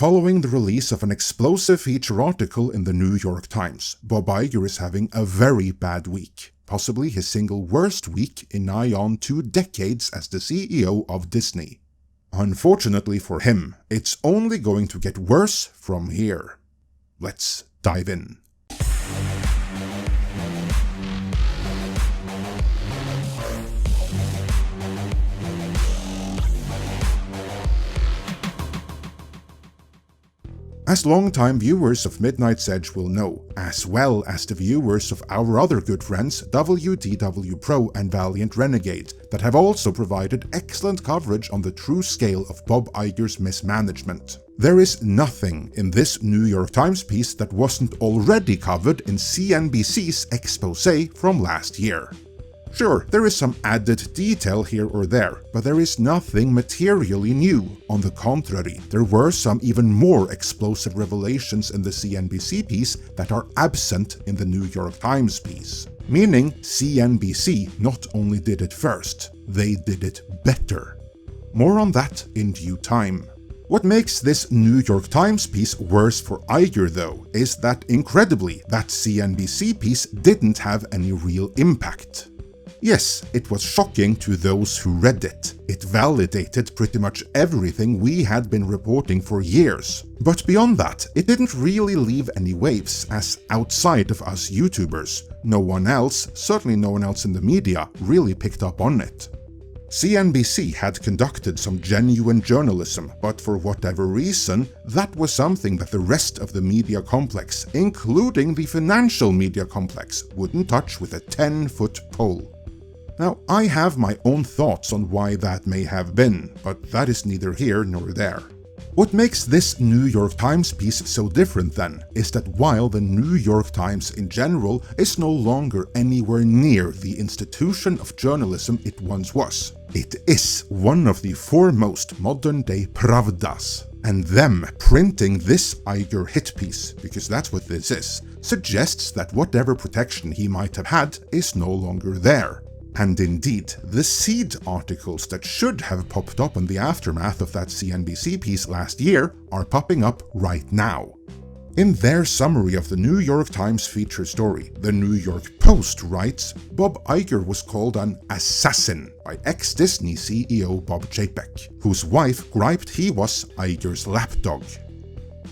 Following the release of an explosive feature article in the New York Times, Bob Iger is having a very bad week, possibly his single worst week in nigh on 2 decades as the CEO of Disney. Unfortunately for him, it's only going to get worse from here. Let's dive in. As long-time viewers of Midnight's Edge will know, as well as the viewers of our other good friends WDW Pro and Valiant Renegade, that have also provided excellent coverage on the true scale of Bob Iger's mismanagement. There is nothing in this New York Times piece that wasn't already covered in CNBC's exposé from last year. Sure, there is some added detail here or there, but there is nothing materially new. On the contrary, there were some even more explosive revelations in the CNBC piece that are absent in the New York Times piece. Meaning, CNBC not only did it first, they did it better. More on that in due time. What makes this New York Times piece worse for Iger though, is that incredibly, that CNBC piece didn't have any real impact. Yes, it was shocking to those who read it. It validated pretty much everything we had been reporting for years. But beyond that, it didn't really leave any waves, as outside of us YouTubers, no one else, certainly no one else in the media, really picked up on it. CNBC had conducted some genuine journalism, but for whatever reason, that was something that the rest of the media complex, including the financial media complex, wouldn't touch with a 10-foot pole. Now, I have my own thoughts on why that may have been, but that is neither here nor there. What makes this New York Times piece so different then, is that while the New York Times in general is no longer anywhere near the institution of journalism it once was, it is one of the foremost modern-day pravdas. And them printing this Iger hit piece, because that's what this is, suggests that whatever protection he might have had is no longer there. And indeed, the seed articles that should have popped up in the aftermath of that CNBC piece last year are popping up right now. In their summary of the New York Times feature story, the New York Post writes, Bob Iger was called an assassin by ex-Disney CEO Bob Chapek, whose wife griped he was Iger's lapdog.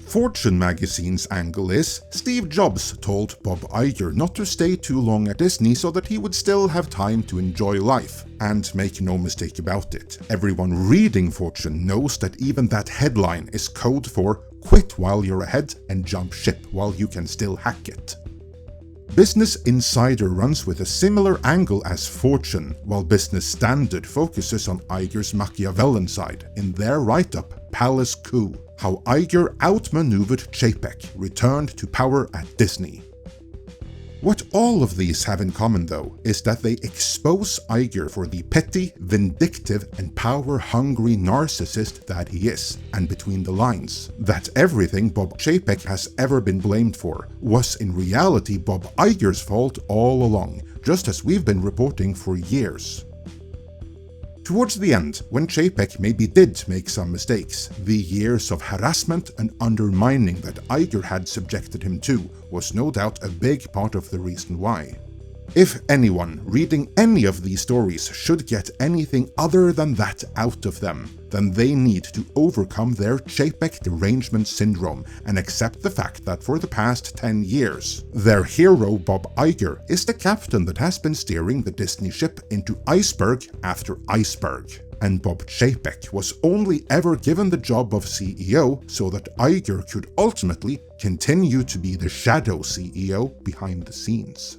Fortune magazine's angle is, Steve Jobs told Bob Iger not to stay too long at Disney so that he would still have time to enjoy life. And make no mistake about it, everyone reading Fortune knows that even that headline is code for quit while you're ahead and jump ship while you can still hack it. Business Insider runs with a similar angle as Fortune, while Business Standard focuses on Iger's Machiavellian side in their write-up Palace Coup, how Iger outmaneuvered Chapek, returned to power at Disney. What all of these have in common though, is that they expose Iger for the petty, vindictive and power-hungry narcissist that he is, and between the lines, that everything Bob Chapek has ever been blamed for was in reality Bob Iger's fault all along, just as we've been reporting for years. Towards the end, when Chapek maybe did make some mistakes, the years of harassment and undermining that Iger had subjected him to was no doubt a big part of the reason why. If anyone reading any of these stories should get anything other than that out of them, then they need to overcome their Chapek derangement syndrome and accept the fact that for the past 10 years, their hero Bob Iger is the captain that has been steering the Disney ship into iceberg after iceberg. And Bob Chapek was only ever given the job of CEO so that Iger could ultimately continue to be the shadow CEO behind the scenes.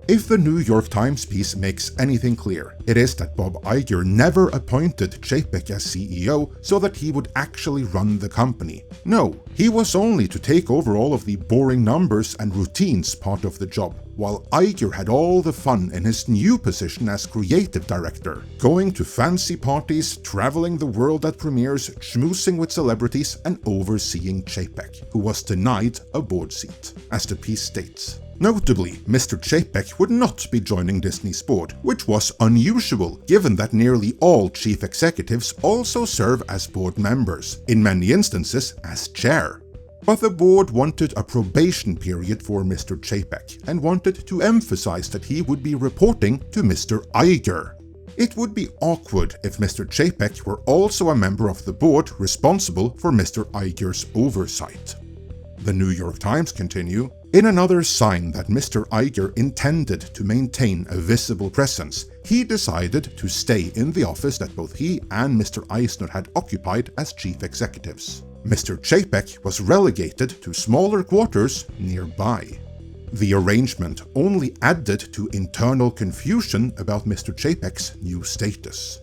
If the New York Times piece makes anything clear, it is that Bob Iger never appointed Chapek as CEO so that he would actually run the company. No, he was only to take over all of the boring numbers and routines part of the job, while Iger had all the fun in his new position as creative director, going to fancy parties, traveling the world at premieres, schmoozing with celebrities and overseeing Chapek, who was denied a board seat, as the piece states. Notably, Mr. Chapek would not be joining Disney's board, which was unusual given that nearly all chief executives also serve as board members, in many instances as chair. But the board wanted a probation period for Mr. Chapek and wanted to emphasize that he would be reporting to Mr. Iger. It would be awkward if Mr. Chapek were also a member of the board responsible for Mr. Iger's oversight. The New York Times continue, in another sign that Mr. Iger intended to maintain a visible presence, he decided to stay in the office that both he and Mr. Eisner had occupied as chief executives. Mr. Chapek was relegated to smaller quarters nearby. The arrangement only added to internal confusion about Mr. Chapek's new status.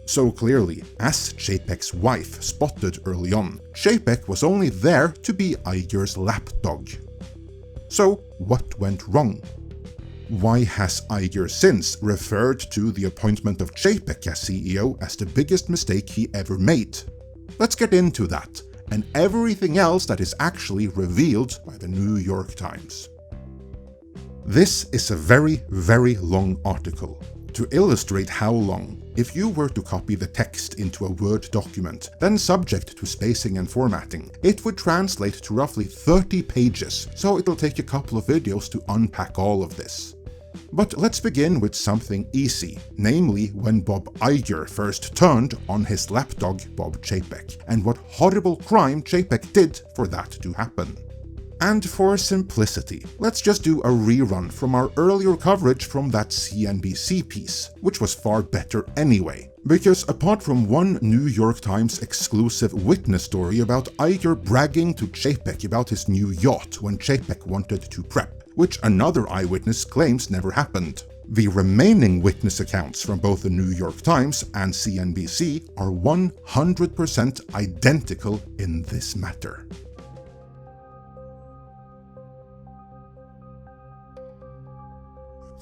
So clearly, as Chapek's wife spotted early on, Chapek was only there to be Iger's lapdog. So what went wrong? Why has Iger since referred to the appointment of Chapek as CEO as the biggest mistake he ever made? Let's get into that, and everything else that is actually revealed by the New York Times. This is a very, very long article. To illustrate how long, if you were to copy the text into a Word document, then subject to spacing and formatting, it would translate to roughly 30 pages, so it'll take a couple of videos to unpack all of this. But let's begin with something easy, namely when Bob Iger first turned on his lapdog Bob Chapek, and what horrible crime Chapek did for that to happen. And for simplicity, let's just do a rerun from our earlier coverage from that CNBC piece, which was far better anyway. Because apart from one New York Times exclusive witness story about Iger bragging to Chapek about his new yacht when Chapek wanted to prep, which another eyewitness claims never happened, the remaining witness accounts from both the New York Times and CNBC are 100% identical in this matter.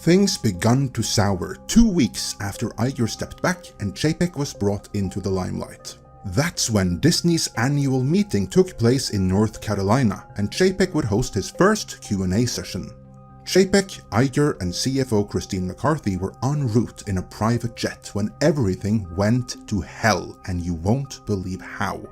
Things begun to sour 2 weeks after Iger stepped back and Chapek was brought into the limelight. That's when Disney's annual meeting took place in North Carolina and Chapek would host his first Q&A session. Chapek, Iger, and CFO Christine McCarthy were en route in a private jet when everything went to hell, and you won't believe how.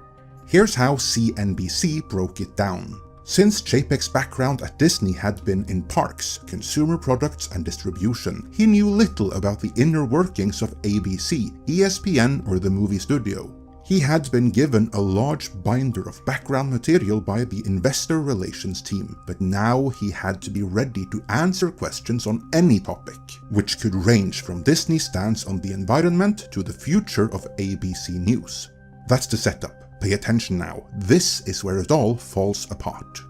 Here's how CNBC broke it down. Since Chapek's background at Disney had been in parks, consumer products, and distribution, he knew little about the inner workings of ABC, ESPN, or the movie studio. He had been given a large binder of background material by the investor relations team, but now he had to be ready to answer questions on any topic, which could range from Disney's stance on the environment to the future of ABC News. That's the setup. Pay attention now, this is where it all falls apart.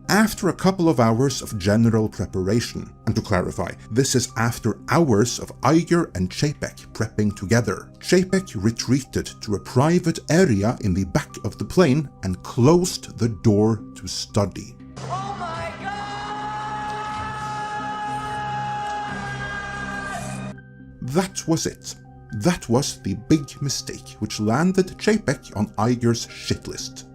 After a couple of hours of general preparation, and to clarify, this is after hours of Iger and Chapek prepping together, Chapek retreated to a private area in the back of the plane and closed the door to study. Oh my God! That was it. That was the big mistake which landed Chapek on Iger's shit list.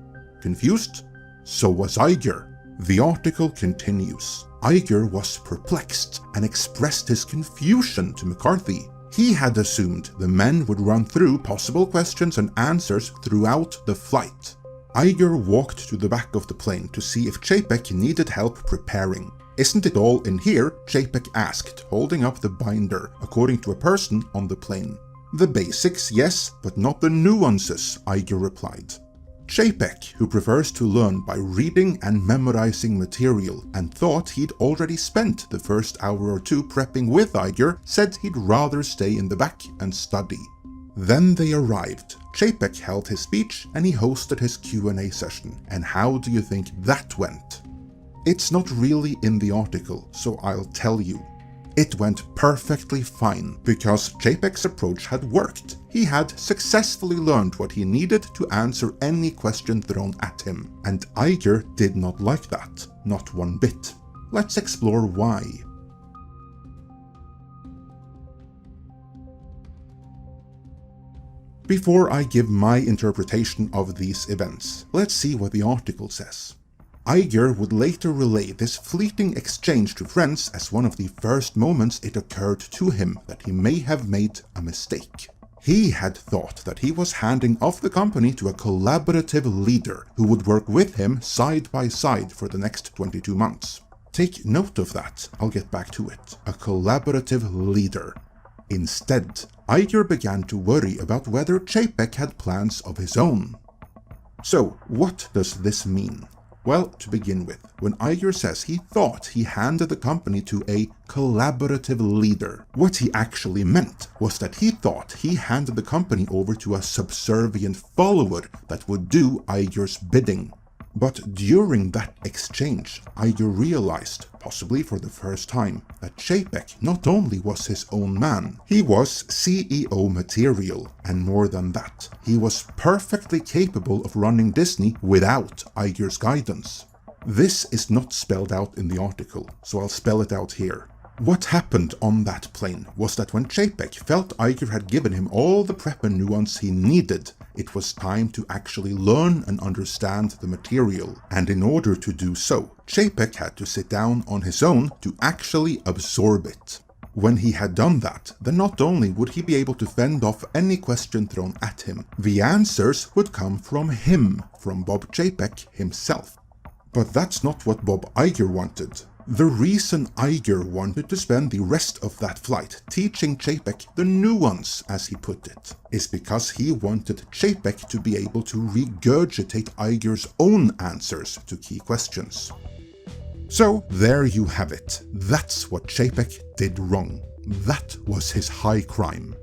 Confused? So was Iger. The article continues. Iger was perplexed and expressed his confusion to McCarthy. He had assumed the men would run through possible questions and answers throughout the flight. Iger walked to the back of the plane to see if Chapek needed help preparing. "Isn't it all in here?" Chapek asked, holding up the binder, according to a person on the plane. "The basics, yes, but not the nuances," Iger replied. Chapek, who prefers to learn by reading and memorizing material and thought he'd already spent the first hour or two prepping with Iger, said he'd rather stay in the back and study. Then they arrived. Chapek held his speech and he hosted his Q&A session. And how do you think that went? It's not really in the article, so I'll tell you. It went perfectly fine, because Chapek's approach had worked. He had successfully learned what he needed to answer any question thrown at him, and Iger did not like that, not one bit. Let's explore why. Before I give my interpretation of these events, let's see what the article says. Iger would later relay this fleeting exchange to friends as one of the first moments it occurred to him that he may have made a mistake. He had thought that he was handing off the company to a collaborative leader who would work with him side by side for the next 22 months. Take note of that, I'll get back to it. A collaborative leader. Instead, Iger began to worry about whether Chapek had plans of his own. So, what does this mean? Well, to begin with, when Iger says he thought he handed the company to a collaborative leader, what he actually meant was that he thought he handed the company over to a subservient follower that would do Iger's bidding. But during that exchange, Iger realized, possibly for the first time, that Chapek not only was his own man, he was CEO material, and more than that, he was perfectly capable of running Disney without Iger's guidance. This is not spelled out in the article, so I'll spell it out here. What happened on that plane was that when Chapek felt Iger had given him all the prep and nuance he needed, it was time to actually learn and understand the material, and in order to do so, Chapek had to sit down on his own to actually absorb it. When he had done that, then not only would he be able to fend off any question thrown at him, the answers would come from him, from Bob Chapek himself. But that's not what Bob Iger wanted. The reason Iger wanted to spend the rest of that flight teaching Chapek the nuance, as he put it, is because he wanted Chapek to be able to regurgitate Iger's own answers to key questions. So there you have it. That's what Chapek did wrong. That was his high crime.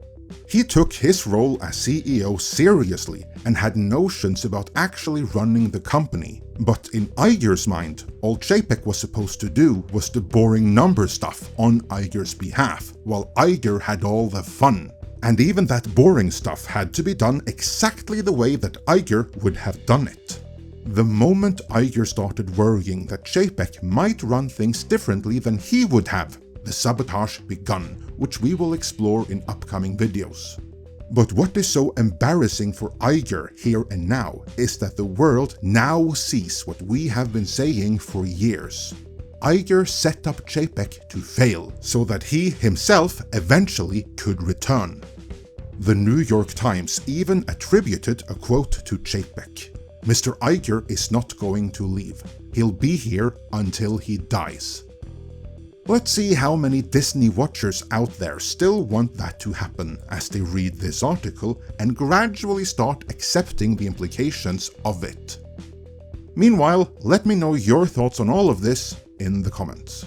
He took his role as CEO seriously and had notions about actually running the company. But in Iger's mind, all Chapek was supposed to do was the boring number stuff on Iger's behalf, while Iger had all the fun. And even that boring stuff had to be done exactly the way that Iger would have done it. The moment Iger started worrying that Chapek might run things differently than he would have, the sabotage begun, which we will explore in upcoming videos. But what is so embarrassing for Iger here and now is that the world now sees what we have been saying for years. Iger set up Chapek to fail, so that he himself eventually could return. The New York Times even attributed a quote to Chapek. "Mr. Iger is not going to leave. He'll be here until he dies." Let's see how many Disney watchers out there still want that to happen as they read this article and gradually start accepting the implications of it. Meanwhile, let me know your thoughts on all of this in the comments.